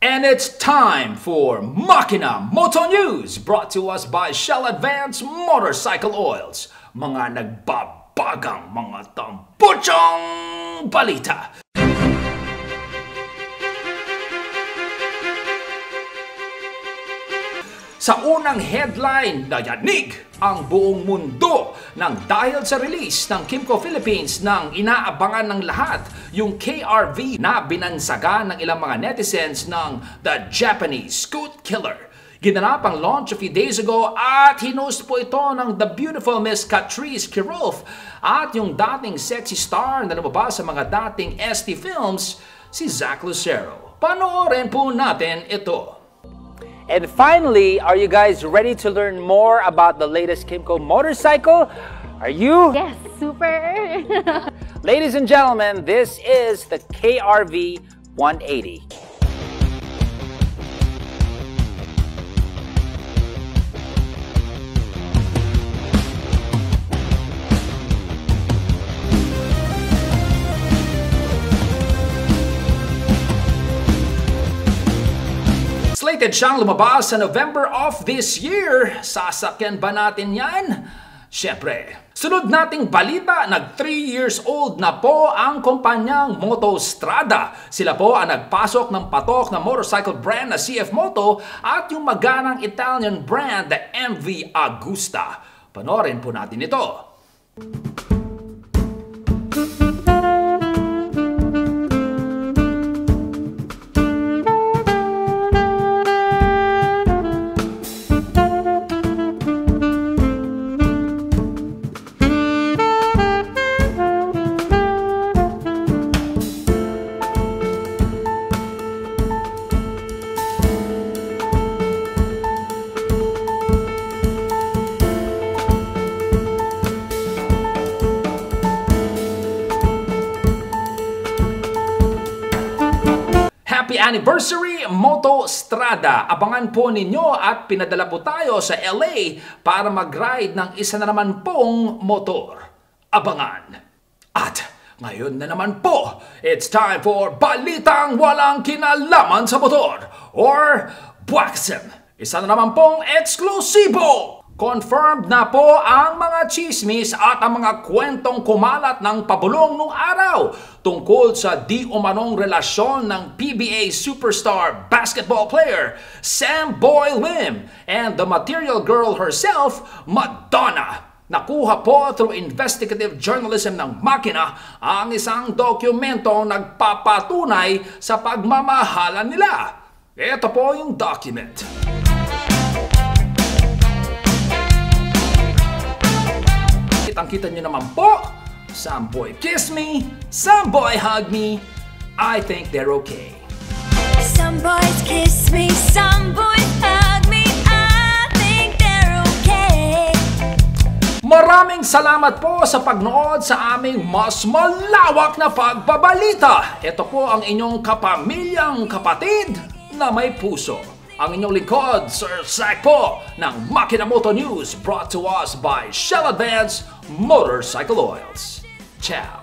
And it's time for Makina Moto News, brought to us by Shell Advance Motorcycle Oils. Mga nagbabagang mga tamputsong balita. Sa unang headline, nayanig ang buong mundo nang dahil sa release ng Kymco Philippines ng inaabangan ng lahat, yung KRV na binansaga ng ilang mga netizens ng The Japanese Scoot Killer. Ginanap ang launch a few days ago at hinost po ito ng the beautiful Miss Catrice Kirolf at yung dating sexy star na lumabas sa mga dating ST Films, si Zach Lucero. Panoorin po natin ito. And finally, are you guys ready to learn more about the latest Kymco motorcycle? Are you? Yes, super! Ladies and gentlemen, this is the KRV 180. Slated siyang lumabas sa November of this year. Sasakyan ba natin yan? Siyempre. Sunod nating balita, nag 3 years old na po ang kumpanyang Motostrada. Sila po ang nagpasok ng patok na motorcycle brand na CF Moto at yung maganang Italian brand na MV Agusta. Panoorin po natin ito. Happy anniversary, Motostrada! Abangan po ninyo at pinadala po tayo sa LA para mag-ride ng isa na naman pong motor. Abangan! At ngayon na naman po, it's time for Balitang Walang Kinalaman sa Motor or Buwaksem. Isa na naman pong eksklusibo! Confirmed na po ang mga chismis at ang mga kwentong kumalat ng pabulong nung araw tungkol sa di umanong relasyon ng PBA superstar basketball player Sam Boy Lim and the material girl herself, Madonna. Nakuha po through investigative journalism ng Makina ang isang dokumentong nagpapatunay sa pagmamahalan nila. Ito po yung document. Kitang-kita nyo naman po, some boy kiss me, some boy hug me, I think they're okay. Some boys kiss me, some boys hug me, I think they're okay. Maraming salamat po sa pagnood sa aming mas malawak na pagbabalita. Ito po ang inyong kapamilyang kapatid na may puso. Ang inyong lingkod, Sir Zach po, ng Makina Moto News, brought to us by Shell Advance Motorcycle Oils. Ciao!